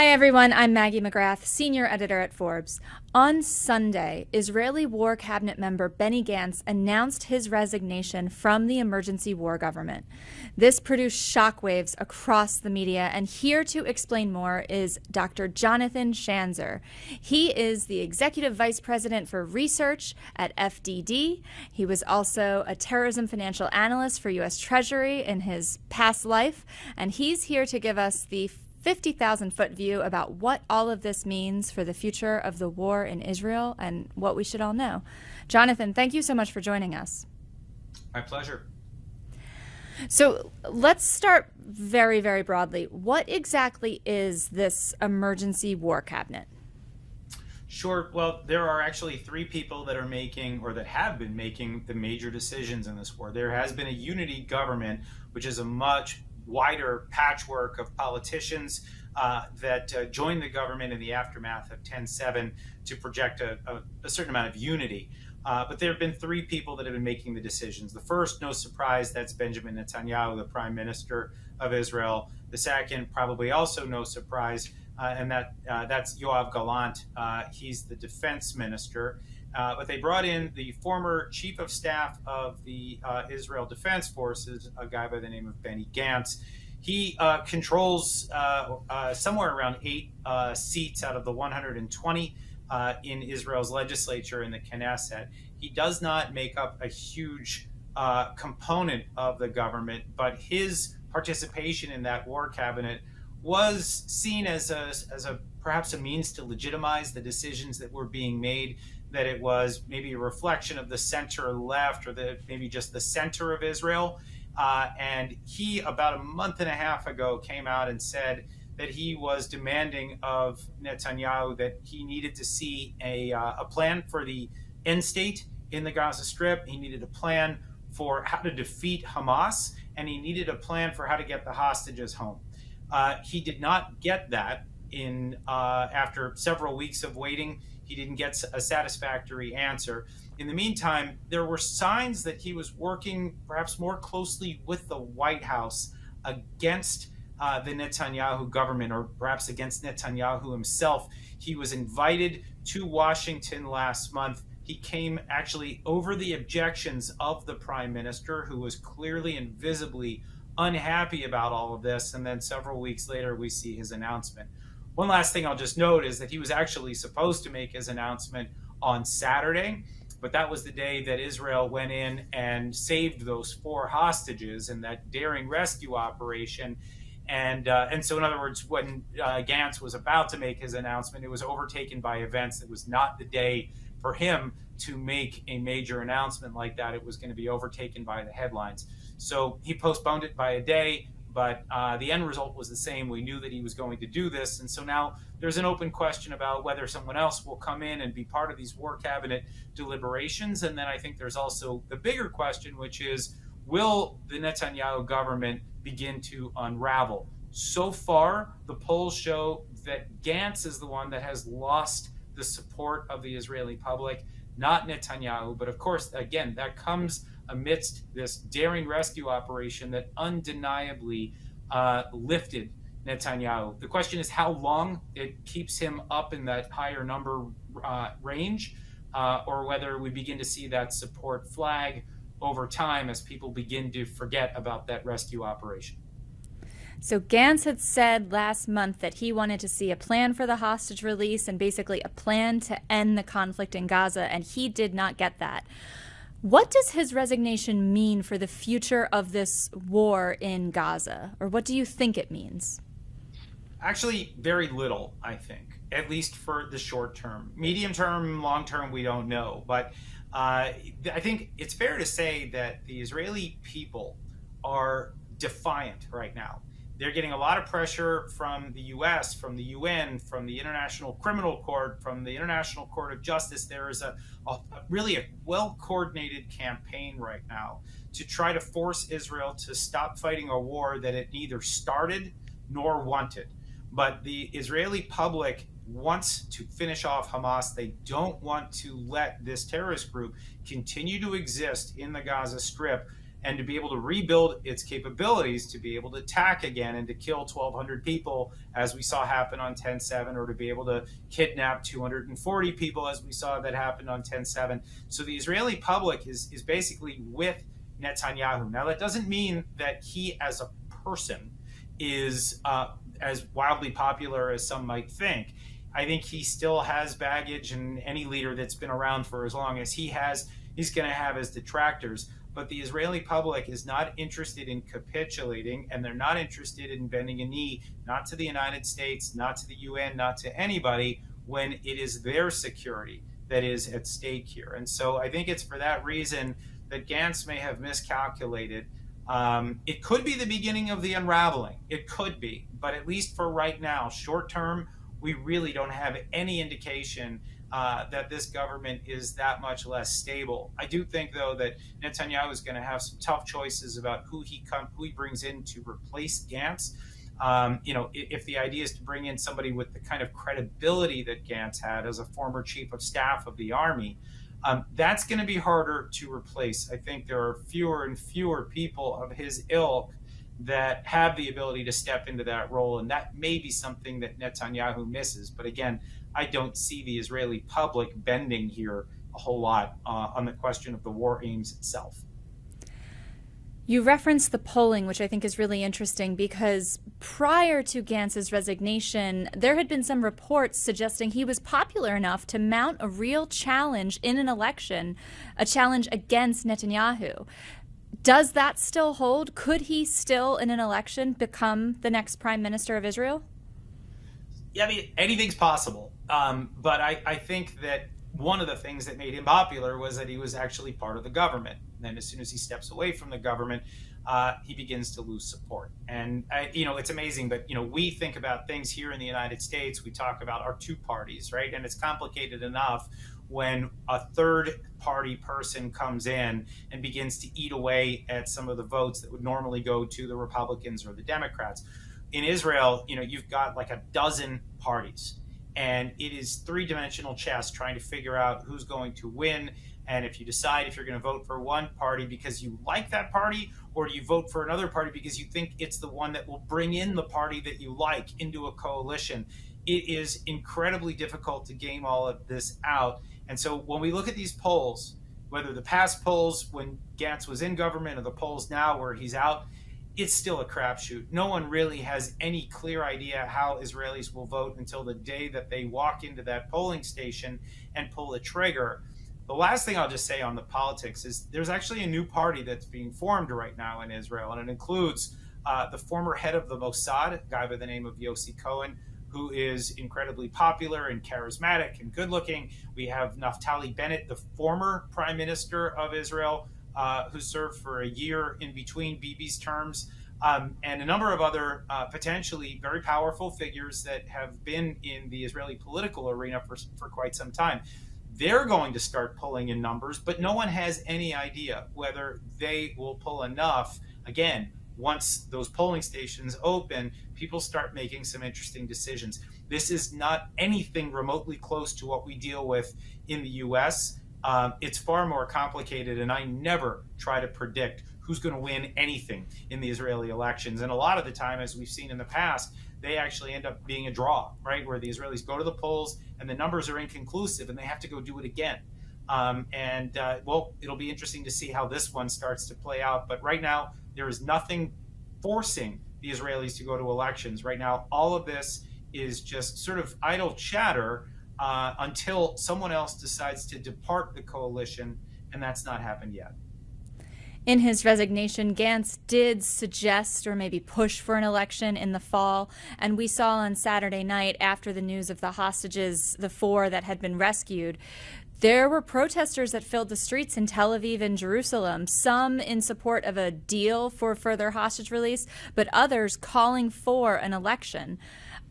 Hi, everyone. I'm Maggie McGrath, senior editor at Forbes. On Sunday, Israeli War Cabinet member Benny Gantz announced his resignation from the emergency war government. This produced shockwaves across the media, and here to explain more is Dr. Jonathan Schanzer. He is the executive vice president for research at FDD. He was also a terrorism financial analyst for U.S. Treasury in his past life, and he's here to give us the 50,000-foot view about what all of this means for the future of the war in Israel and what we should all know. Jonathan, thank you so much for joining us. My pleasure. So let's start very, very broadly. What exactly is this emergency war cabinet? Sure. Well, there are actually three people that are making, or that have been making, the major decisions in this war. There has been a unity government, which is a much wider patchwork of politicians that joined the government in the aftermath of 10/7 to project a certain amount of unity. But there have been three people that have been making the decisions. The first, no surprise, that's Benjamin Netanyahu, the Prime Minister of Israel. The second, probably also no surprise, and that's Yoav Gallant. He's the Defense Minister. But they brought in the former Chief of Staff of the Israel Defense Forces, a guy by the name of Benny Gantz. He controls somewhere around 8 seats out of the 120 in Israel's legislature in the Knesset. He does not make up a huge component of the government, but his participation in that war cabinet was seen as perhaps a means to legitimize the decisions that were being made, that it was maybe a reflection of the center left, or maybe just the center of Israel. And he, about a month and a half ago, came out and said that he was demanding of Netanyahu that he needed to see a plan for the end state in the Gaza Strip. He needed a plan for how to defeat Hamas, and he needed a plan for how to get the hostages home. He did not get that after several weeks of waiting. He didn't get a satisfactory answer. In the meantime, there were signs that he was working perhaps more closely with the White House against the Netanyahu government, or perhaps against Netanyahu himself. He was invited to Washington last month. He came actually over the objections of the Prime Minister, who was clearly and visibly unhappy about all of this. And then several weeks later, we see his announcement. One last thing I'll just note is that he was actually supposed to make his announcement on Saturday, but that was the day that Israel went in and saved those 4 hostages in that daring rescue operation. And so, in other words, when Gantz was about to make his announcement, it was overtaken by events. It was not the day for him to make a major announcement like that. It was going to be overtaken by the headlines. So he postponed it by a day. But the end result was the same. We knew that he was going to do this. And so now there's an open question about whether someone else will come in and be part of these war cabinet deliberations. And then I think there's also the bigger question, which is, will the Netanyahu government begin to unravel? So far, the polls show that Gantz is the one that has lost the support of the Israeli public, not Netanyahu. But of course, again, that comes amidst this daring rescue operation that undeniably lifted Netanyahu. The question is how long it keeps him up in that higher number range, or whether we begin to see that support flag over time as people begin to forget about that rescue operation. So Gantz had said last month that he wanted to see a plan for the hostage release and basically a plan to end the conflict in Gaza, and he did not get that. What does his resignation mean for the future of this war in Gaza? Or what do you think it means? Actually, very little, I think, at least for the short term. Medium term, long term, we don't know. But I think it's fair to say that the Israeli people are defiant right now. They're getting a lot of pressure from the U.S., from the UN, from the International Criminal Court, from the International Court of Justice. There is really a well-coordinated campaign right now to try to force Israel to stop fighting a war that it neither started nor wanted. But the Israeli public wants to finish off Hamas. They don't want to let this terrorist group continue to exist in the Gaza Strip and to be able to rebuild its capabilities to be able to attack again and to kill 1,200 people, as we saw happen on 10/7, or to be able to kidnap 240 people, as we saw that happened on 10/7. So the Israeli public is basically with Netanyahu. Now, that doesn't mean that he as a person is as wildly popular as some might think. I think he still has baggage, and any leader that's been around for as long as he has, he's going to have his detractors. But the Israeli public is not interested in capitulating, and they're not interested in bending a knee, not to the United States, not to the UN, not to anybody, when it is their security that is at stake here. And so I think it's for that reason that Gantz may have miscalculated. It could be the beginning of the unraveling. It could be. But at least for right now, short term, we really don't have any indication that this government is that much less stable. I do think, though, that Netanyahu is going to have some tough choices about who he brings in to replace Gantz. If the idea is to bring in somebody with the kind of credibility that Gantz had as a former chief of staff of the army, that's going to be harder to replace. I think there are fewer and fewer people of his ilk that have the ability to step into that role, and that may be something that Netanyahu misses. But again, I don't see the Israeli public bending here a whole lot on the question of the war aims itself. You referenced the polling, which I think is really interesting, because prior to Gantz's resignation, there had been some reports suggesting he was popular enough to mount a real challenge in an election, a challenge against Netanyahu. Does that still hold? Could he still, in an election, become the next prime minister of Israel? Yeah, I mean, anything's possible. But I think that one of the things that made him popular was that he was actually part of the government. And then as soon as he steps away from the government, he begins to lose support. And, it's amazing, but, we think about things here in the United States. We talk about our two parties, right? And it's complicated enough when a third party person comes in and begins to eat away at some of the votes that would normally go to the Republicans or the Democrats. In Israel, you've got like a dozen parties, and it is three-dimensional chess trying to figure out who's going to win. And if you decide if you're going to vote for one party because you like that party, or do you vote for another party because you think it's the one that will bring in the party that you like into a coalition, it is incredibly difficult to game all of this out. And so when we look at these polls, whether the past polls when Gantz was in government or the polls now where he's out, it's still a crapshoot. No one really has any clear idea how Israelis will vote until the day that they walk into that polling station and pull the trigger. The last thing I'll just say on the politics is there's actually a new party that's being formed right now in Israel, and it includes the former head of the Mossad, a guy by the name of Yossi Cohen, who is incredibly popular and charismatic and good-looking. We have Naftali Bennett, the former prime minister of Israel, who served for a year in between Bibi's terms, and a number of other potentially very powerful figures that have been in the Israeli political arena for quite some time. They're going to start pulling in numbers, but no one has any idea whether they will pull enough. Again, once those polling stations open, people start making some interesting decisions. This is not anything remotely close to what we deal with in the US. It's far more complicated, and I never try to predict who's going to win anything in the Israeli elections. And a lot of the time, as we've seen in the past, they actually end up being a draw, right? Where the Israelis go to the polls and the numbers are inconclusive and they have to go do it again. Well, it'll be interesting to see how this one starts to play out. But right now, there is nothing forcing the Israelis to go to elections. Right now, all of this is just sort of idle chatter until someone else decides to depart the coalition, and that's not happened yet. In his resignation, Gantz did suggest or maybe push for an election in the fall, and we saw on Saturday night, after the news of the hostages, the 4 that had been rescued, there were protesters that filled the streets in Tel Aviv and Jerusalem, some in support of a deal for further hostage release, but others calling for an election.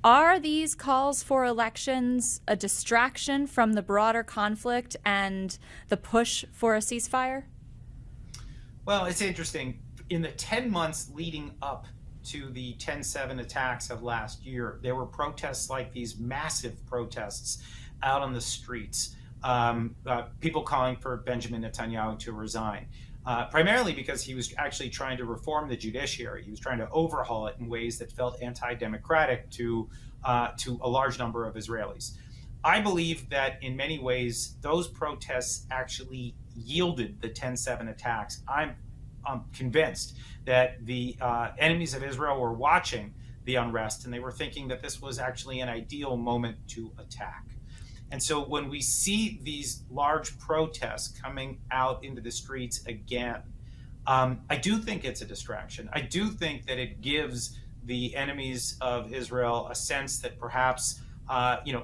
Are these calls for elections a distraction from the broader conflict and the push for a ceasefire? Well, it's interesting. In the 10 months leading up to the 10/7 attacks of last year, there were protests like these, massive protests out on the streets, people calling for Benjamin Netanyahu to resign. primarily because he was actually trying to reform the judiciary. He was trying to overhaul it in ways that felt anti-democratic to a large number of Israelis. I believe that in many ways, those protests actually yielded the 10/7 attacks. I'm convinced that the enemies of Israel were watching the unrest, and they were thinking that this was actually an ideal moment to attack. And so when we see these large protests coming out into the streets again, I do think it's a distraction. I do think that it gives the enemies of Israel a sense that perhaps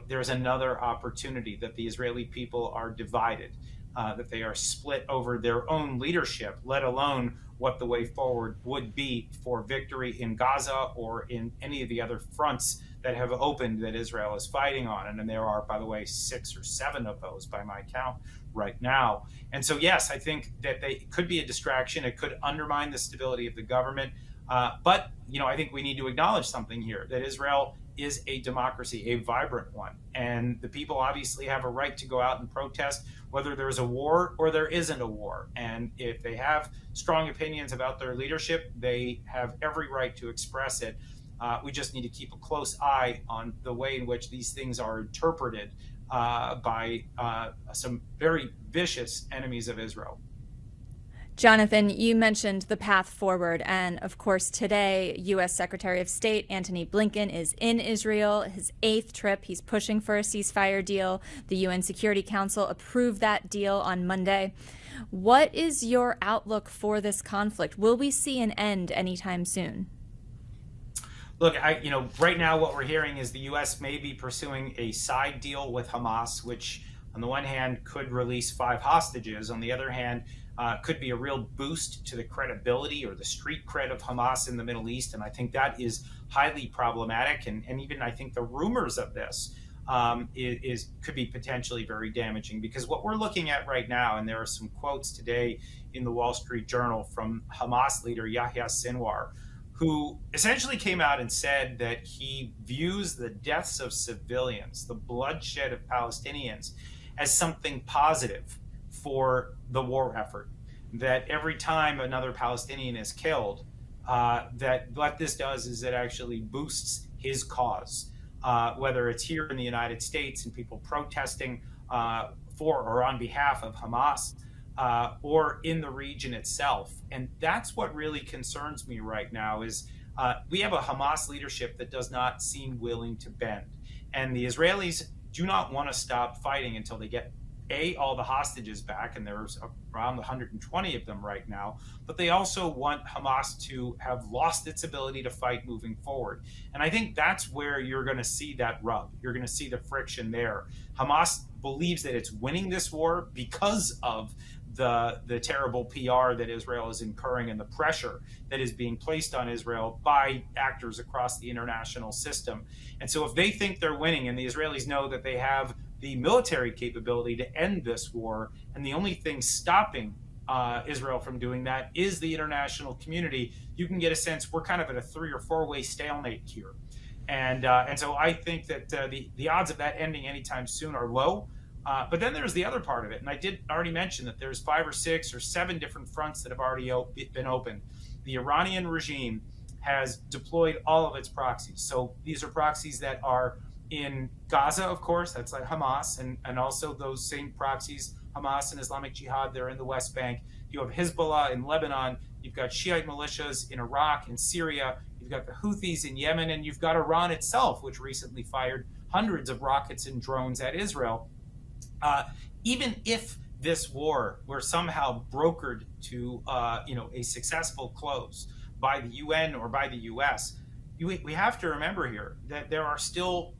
there's another opportunity, that the Israeli people are divided, that they are split over their own leadership, let alone what the way forward would be for victory in Gaza or in any of the other fronts that have opened that Israel is fighting on. And there are, by the way, 6 or 7 of those by my count right now. And so, yes, I think that it could be a distraction. It could undermine the stability of the government. But, I think we need to acknowledge something here, that Israel is a democracy, a vibrant one. And the people obviously have a right to go out and protest, whether there's a war or there isn't a war. And if they have strong opinions about their leadership, they have every right to express it. We just need to keep a close eye on the way in which these things are interpreted by some very vicious enemies of Israel. Jonathan, you mentioned the path forward, and of course today, U.S. Secretary of State Antony Blinken is in Israel, his 8th trip. He's pushing for a ceasefire deal. The UN Security Council approved that deal on Monday. What is your outlook for this conflict? Will we see an end anytime soon? Look, right now what we're hearing is the U.S. may be pursuing a side deal with Hamas, which on the one hand could release 5 hostages. On the other hand, could be a real boost to the credibility or the street cred of Hamas in the Middle East. And I think that is highly problematic. And even I think the rumors of this could be potentially very damaging, because what we're looking at right now, and there are some quotes today in the Wall Street Journal from Hamas leader Yahya Sinwar, who essentially came out and said that he views the deaths of civilians, the bloodshed of Palestinians, as something positive for the war effort. That every time another Palestinian is killed, that what this does is it actually boosts his cause, whether it's here in the United States and people protesting for or on behalf of Hamas, or in the region itself. And that's what really concerns me right now is we have a Hamas leadership that does not seem willing to bend. And the Israelis do not want to stop fighting until they get all the hostages back, and there's around 120 of them right now, but they also want Hamas to have lost its ability to fight moving forward. And I think that's where you're going to see that rub. You're going to see the friction there. Hamas believes that it's winning this war because of the terrible PR that Israel is incurring and the pressure that is being placed on Israel by actors across the international system. And so if they think they're winning, and the Israelis know that they have the military capability to end this war, and the only thing stopping Israel from doing that is the international community, you can get a sense we're kind of at a 3 or 4-way stalemate here. And so I think that the odds of that ending anytime soon are low. But then there's the other part of it, and I did already mention that there's 5 or 6 or 7 different fronts that have already been opened. The Iranian regime has deployed all of its proxies. So these are proxies that are in Gaza, of course, that's like Hamas, and also those same proxies, Hamas and Islamic Jihad, they're in the West Bank. You have Hezbollah in Lebanon, you've got Shiite militias in Iraq and Syria, you've got the Houthis in Yemen, and you've got Iran itself, which recently fired hundreds of rockets and drones at Israel. Even if this war were somehow brokered to a successful close by the UN or by the US, we have to remember here that there are still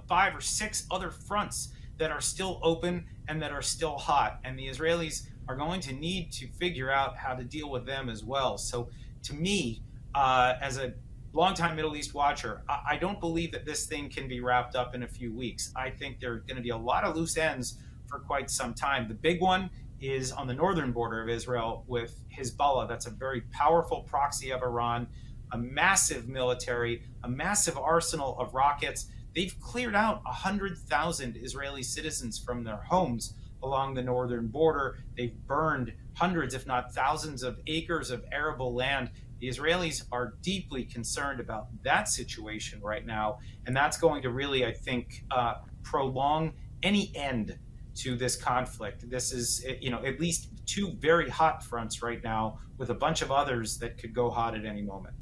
5 or 6 other fronts that are still open and that are still hot, and the Israelis are going to need to figure out how to deal with them as well. So to me, as a longtime Middle East watcher, I don't believe that this thing can be wrapped up in a few weeks. I think there are going to be a lot of loose ends for quite some time. The big one is on the northern border of Israel with Hezbollah. That's a very powerful proxy of Iran, a massive military, a massive arsenal of rockets. They've cleared out 100,000 Israeli citizens from their homes along the northern border. They've burned hundreds, if not thousands, of acres of arable land. The Israelis are deeply concerned about that situation right now, and that's going to really, I think, prolong any end to this conflict. This is, at least two very hot fronts right now, with a bunch of others that could go hot at any moment.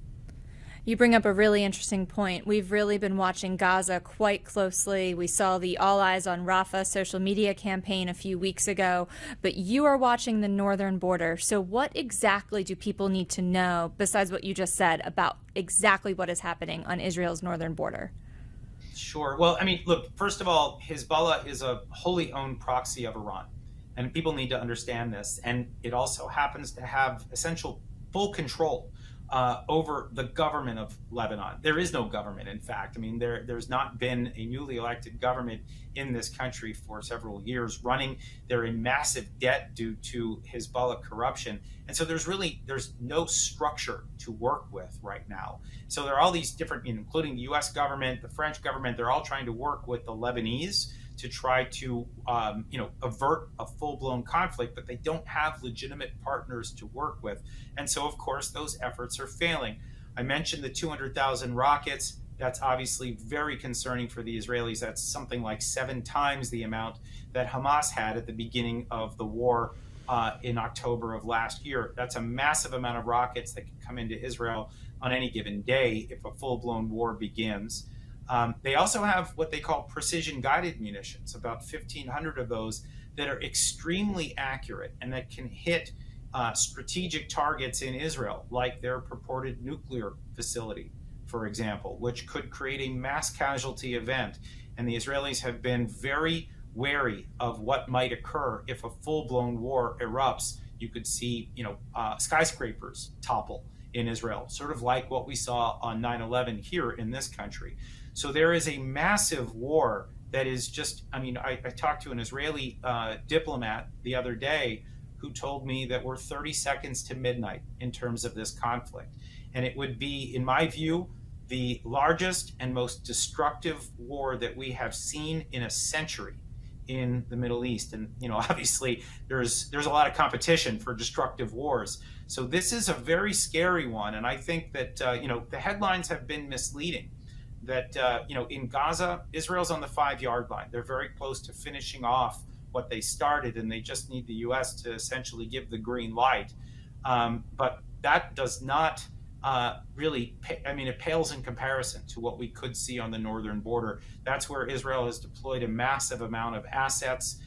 You bring up a really interesting point. We've really been watching Gaza quite closely. We saw the All Eyes on Rafah social media campaign a few weeks ago, but you are watching the northern border. So what exactly do people need to know, besides what you just said, about exactly what is happening on Israel's northern border? Sure. Well, I mean, look, first of all, Hezbollah is a wholly owned proxy of Iran, and people need to understand this. And it also happens to have essential full control over the government of Lebanon. There is no government, in fact. I mean, there's not been a newly elected government in this country for several years running. They're in massive debt due to Hezbollah corruption. And so there's no structure to work with right now. So there are all these different, including the US government, the French government, they're all trying to work with the Lebanese to try to avert a full-blown conflict, but they don't have legitimate partners to work with. And so, of course, those efforts are failing. I mentioned the 200,000 rockets. That's obviously very concerning for the Israelis. That's something like 7 times the amount that Hamas had at the beginning of the war in October of last year. That's a massive amount of rockets that can come into Israel on any given day if a full-blown war begins. They also have what they call precision-guided munitions, about 1,500 of those that are extremely accurate and that can hit strategic targets in Israel, like their purported nuclear facility, for example, which could create a mass casualty event. And the Israelis have been very wary of what might occur if a full-blown war erupts. You could see, skyscrapers topple in Israel, sort of like what we saw on 9/11 here in this country. So there is a massive war that is just, I talked to an Israeli diplomat the other day who told me that we're 30 seconds to midnight in terms of this conflict. And it would be, in my view, the largest and most destructive war that we have seen in a century in the Middle East. And, obviously there's a lot of competition for destructive wars. So this is a very scary one. And I think that, the headlines have been misleading. That, in Gaza, Israel's on the 5-yard line. They're very close to finishing off what they started, and they just need the U.S. to essentially give the green light. But that does not really, it pales in comparison to what we could see on the northern border. That's where Israel has deployed a massive amount of assets.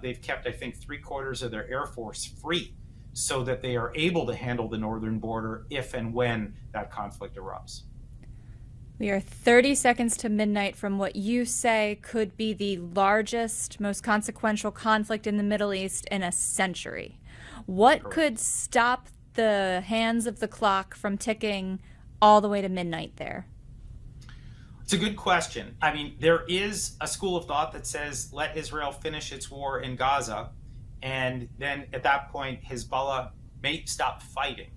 They've kept, I think, 3/4 of their Air Force free so that they are able to handle the northern border if and when that conflict erupts. We are 30 seconds to midnight from what you say could be the largest, most consequential conflict in the Middle East in a century. What could stop the hands of the clock from ticking all the way to midnight there? It's a good question. There is a school of thought that says let Israel finish its war in Gaza, and then at that point Hezbollah may stop fighting.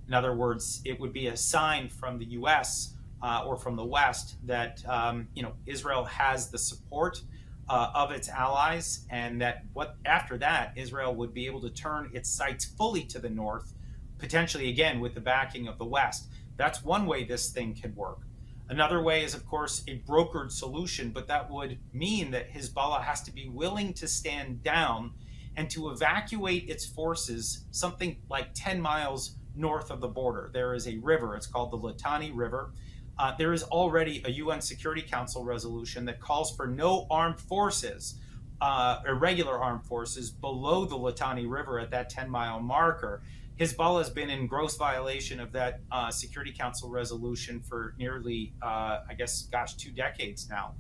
In other words, it would be a sign from the U.S. Or from the West that Israel has the support of its allies, and that after that Israel would be able to turn its sights fully to the north, potentially again with the backing of the West. That's one way this thing can work. Another way is, of course, a brokered solution, but that would mean that Hezbollah has to be willing to stand down and to evacuate its forces something like 10 miles north of the border. There is a river, it's called the Litani River. There is already a UN Security Council resolution that calls for no armed forces, irregular armed forces, below the Litani River at that 10-mile marker. Hezbollah has been in gross violation of that Security Council resolution for nearly, 2 decades now.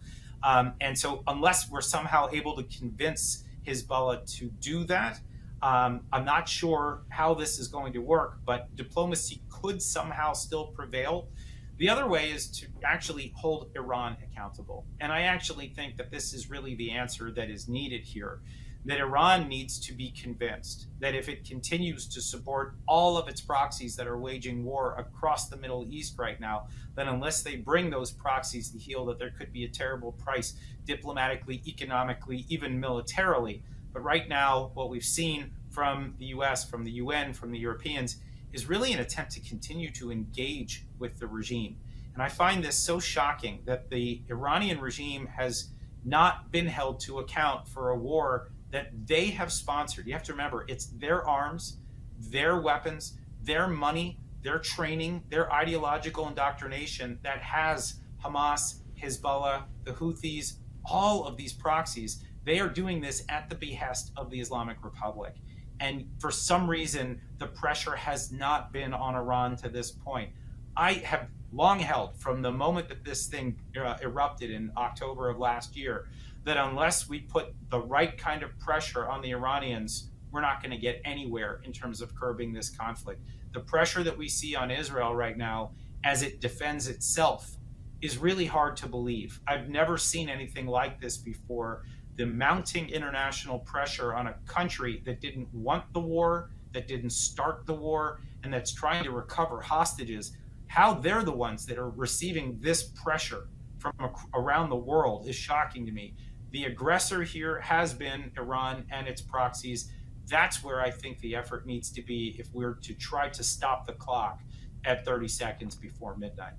And so unless we're somehow able to convince Hezbollah to do that, I'm not sure how this is going to work, but diplomacy could somehow still prevail. The other way is to actually hold Iran accountable. And I actually think that this is really the answer that is needed here, that Iran needs to be convinced that if it continues to support all of its proxies that are waging war across the Middle East right now, then unless they bring those proxies to heel, that there could be a terrible price diplomatically, economically, even militarily But right now, what we've seen from the US, from the UN, from the Europeans, is really an attempt to continue to engage with the regime. And I find this so shocking that the Iranian regime has not been held to account for a war that they have sponsored. You have to remember, it's their arms, their weapons, their money, their training, their ideological indoctrination that has Hamas, Hezbollah, the Houthis, all of these proxies. They are doing this at the behest of the Islamic Republic. And for some reason, the pressure has not been on Iran to this point. I have long held, from the moment that this thing erupted in October of last year, that unless we put the right kind of pressure on the Iranians, we're not going to get anywhere in terms of curbing this conflict. The pressure that we see on Israel right now as it defends itself is really hard to believe. I've never seen anything like this before. The mounting international pressure on a country that didn't want the war, that didn't start the war, and that's trying to recover hostages, how they're the ones that are receiving this pressure from around the world is shocking to me. The aggressor here has been Iran and its proxies. That's where I think the effort needs to be if we're to try to stop the clock at 30 seconds before midnight.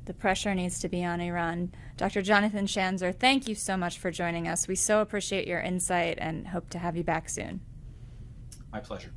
The pressure needs to be on Iran. Dr. Jonathan Schanzer, thank you so much for joining us. We so appreciate your insight and hope to have you back soon. My pleasure.